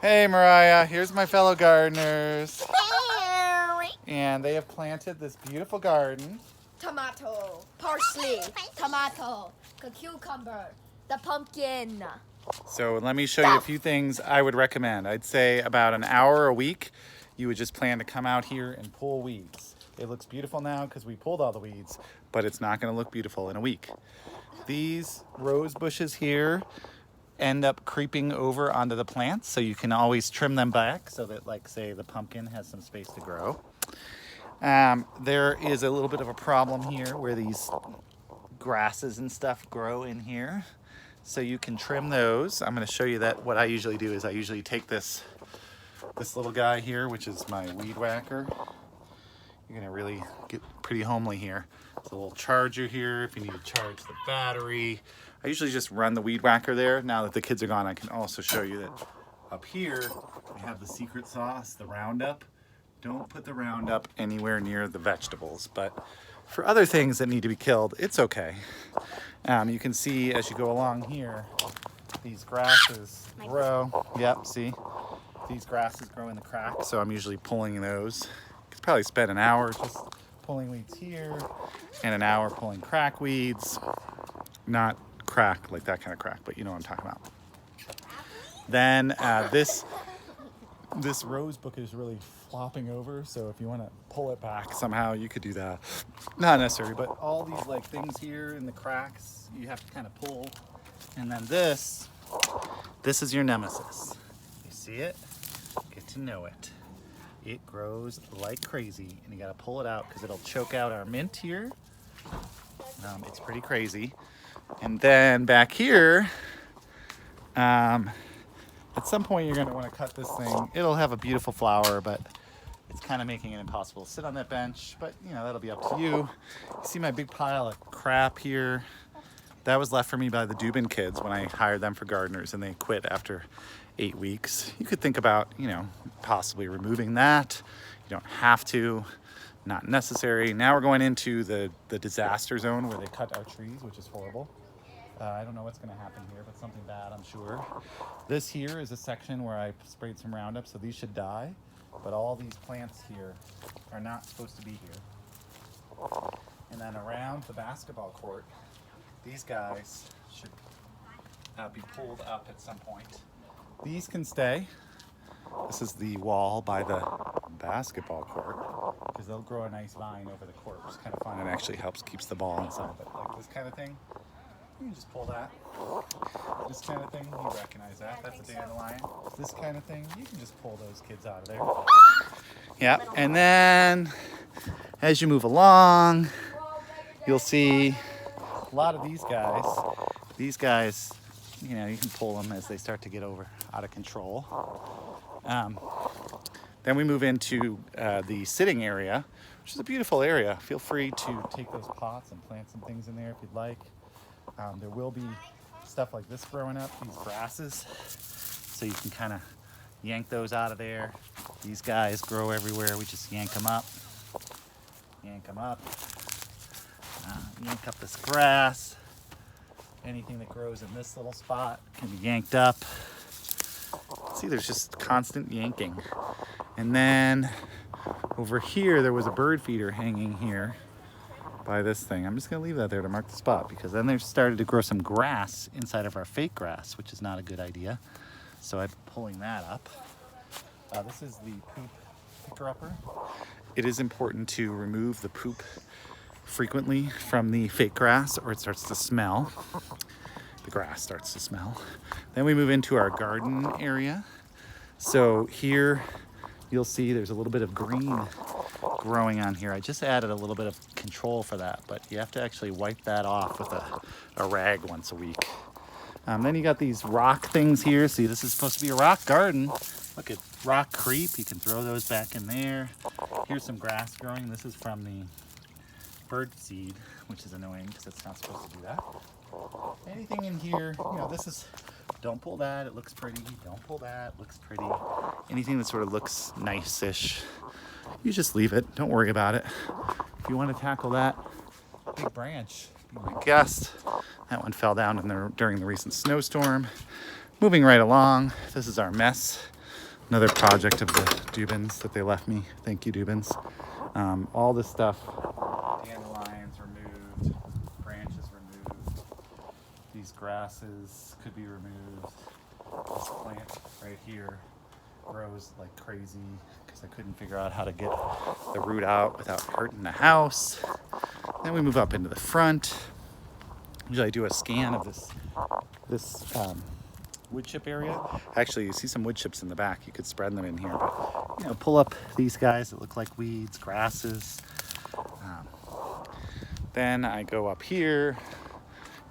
Hey Mariah, here's my fellow gardeners. And they have planted this beautiful garden. Tomato, parsley, tomato, cucumber, the pumpkin. So let me show you a few things I would recommend. I'd say about an hour a week, you would just plan to come out here and pull weeds. It looks beautiful now because we pulled all the weeds, but it's not going to look beautiful in a week. These rose bushes here end up creeping over onto the plants, so you can always trim them back so that, like, say, the pumpkin has some space to grow. There is a little bit of a problem here where these grasses and stuff grow in here, so you can trim those. I'm going to show you that. What I usually do is I usually take this little guy here, which is my weed whacker. You're going to really get pretty homely here. There's a little charger here if you need to charge the battery. I usually just run the weed whacker there. Now that the kids are gone, I can also show you that up here we have the secret sauce, the Roundup. Don't put the Roundup anywhere near the vegetables, but for other things that need to be killed, it's okay. You can see as you go along here, these grasses grow. Yep, see? These grasses grow in the cracks, so I'm usually pulling those. You could probably spend an hour just pulling weeds here and an hour pulling crack weeds. Not crack like that kind of crack, but you know what I'm talking about. Then this rose book is really flopping over, so if you want to pull it back somehow, you could do that. Not necessary, but all these like things here in the cracks, you have to kind of pull. And then this is your nemesis. You see it? Get to know it. It grows like crazy, and you got to pull it out because it'll choke out our mint here. It's pretty crazy. And then back here, at some point you're going to want to cut this thing. It'll have a beautiful flower, but it's kind of making it impossible to sit on that bench. But, you know, that'll be up to you. You see my big pile of crap here? That was left for me by the Dubin kids when I hired them for gardeners, and they quit after 8 weeks. You could think about, you know, possibly removing that. You don't have to. Not necessary. Now we're going into the disaster zone where they cut our trees, which is horrible. I don't know what's going to happen here, but something bad, I'm sure. This here is a section where I sprayed some Roundup, so these should die. But all these plants here are not supposed to be here. And then around the basketball court, these guys should be pulled up at some point. These can stay. This is the wall by the basketball court because they'll grow a nice vine over the court, which is kind of fun and actually keeps the ball inside. But like this kind of thing, you can just pull that. This kind of thing, you recognize that. That's a dandelion. This kind of thing, you can just pull those kids out of there. Yeah, and then as you move along, you'll see a lot of these guys. These guys, you know, you can pull them as they start to get out of control. Then we move into the sitting area, which is a beautiful area. Feel free to take those pots and plant some things in there if you'd like. There will be stuff like this growing up, these grasses, so you can kind of yank those out of there. These guys grow everywhere. We just yank them up, yank up this grass. Anything that grows in this little spot can be yanked up. See, there's just constant yanking. And then over here, there was a bird feeder hanging here by this thing. I'm just going to leave that there to mark the spot because then they started to grow some grass inside of our fake grass, which is not a good idea. So I'm pulling that up. This is the poop picker-upper. It is important to remove the poop frequently from the fake grass or it starts to smell. The grass starts to smell. Then we move into our garden area. So here you'll see there's a little bit of green growing on here. I just added a little bit of control for that, but you have to actually wipe that off with a rag once a week. Then you got these rock things here. See, this is supposed to be a rock garden. Look at rock creep. You can throw those back in there. Here's some grass growing. This is from the bird seed, which is annoying because it's not supposed to do that. Anything in here, you know, this is, don't pull that, it looks pretty. Don't pull that, it looks pretty. Anything that sort of looks nice-ish, you just leave it. Don't worry about it. If you want to tackle that big branch, be my guest. That one fell down during the recent snowstorm. Moving right along, this is our mess. Another project of the Dubins that they left me. Thank you, Dubins. All this stuff, dandelions removed, branches removed. These grasses could be removed. This plant right here grows like crazy because I couldn't figure out how to get the root out without hurting the house. Then we move up into the front. Usually I do a scan of this wood chip area. Actually, you see some wood chips in the back. You could spread them in here, but you know, pull up these guys that look like weeds, grasses. Then I go up here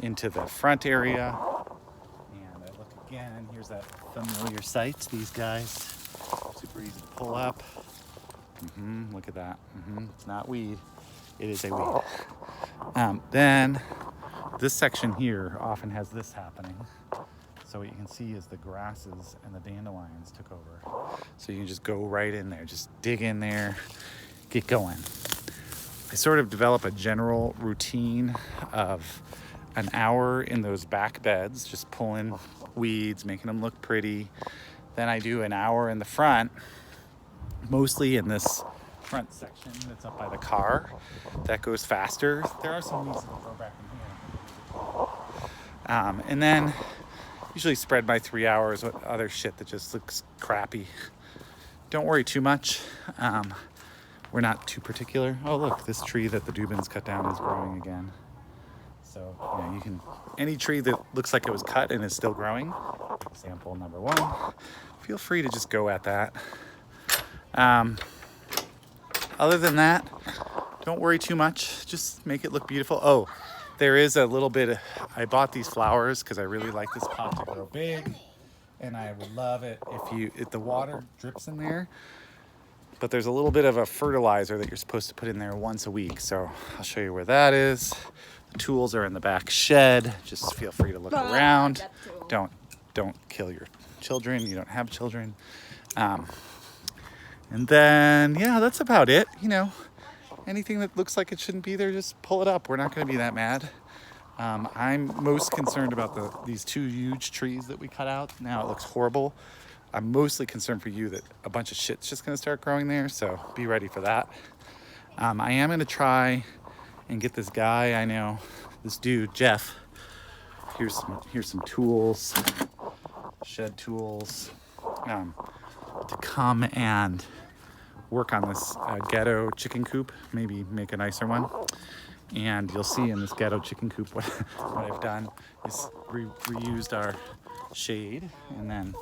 into the front area, and I look again. Here's that familiar sight. These guys, super easy to pull up. Look at that. It's not weed. It is a weed. Then this section here often has this happening. So what you can see is the grasses and the dandelions took over. So you can just go right in there, just dig in there, get going. I sort of develop a general routine of an hour in those back beds, just pulling weeds, making them look pretty. Then I do an hour in the front, mostly in this front section that's up by the car. That goes faster. There are some weeds that go back in here. And then usually spread my 3 hours with other shit that just looks crappy. Don't worry too much. We're not too particular. Oh look, this tree that the Dubins cut down is growing again. So yeah, you can, any tree that looks like it was cut and is still growing, example number 1, feel free to just go at that. Other than that, don't worry too much. Just make it look beautiful. Oh, there is a little bit of, I bought these flowers because I really like this pot to grow big, and I would love it if the water drips in there, but there's a little bit of a fertilizer that you're supposed to put in there once a week. So I'll show you where that is. The tools are in the back shed. Just feel free to look around. Don't kill your children. You don't have children. And then, yeah, that's about it. You know, anything that looks like it shouldn't be there, just pull it up. We're not going to be that mad. I'm most concerned about these 2 huge trees that we cut out. Now it looks horrible. I'm mostly concerned for you that a bunch of shit's just going to start growing there, so be ready for that. I am going to try and get this guy I know, this dude, Jeff. Here's some tools, shed tools, to come and work on this ghetto chicken coop, maybe make a nicer one. And you'll see in this ghetto chicken coop what I've done is reused our shade, and then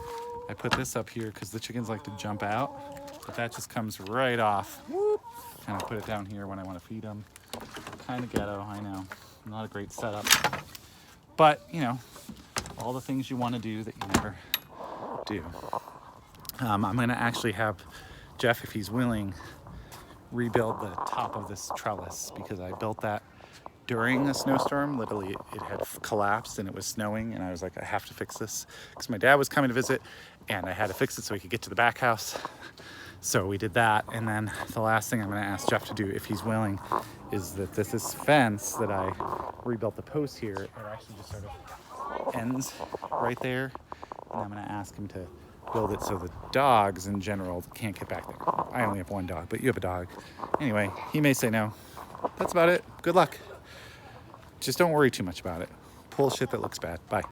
I put this up here because the chickens like to jump out, but that just comes right off. Kind of put it down here when I want to feed them. Kind of ghetto, I know, not a great setup, but you know, all the things you want to do that you never do. I'm gonna actually have Jeff, if he's willing, rebuild the top of this trellis because I built that during a snowstorm. Literally, it had collapsed and it was snowing, and I was like, I have to fix this because my dad was coming to visit, and I had to fix it so he could get to the back house. So we did that, and then the last thing I'm going to ask Jeff to do, if he's willing, is that this fence that I rebuilt the post here, it actually just sort of ends right there, and I'm going to ask him to build it so the dogs in general can't get back there. I only have 1 dog, but you have a dog. Anyway, he may say no. That's about it. Good luck. Just don't worry too much about it. Pull shit that looks bad. Bye.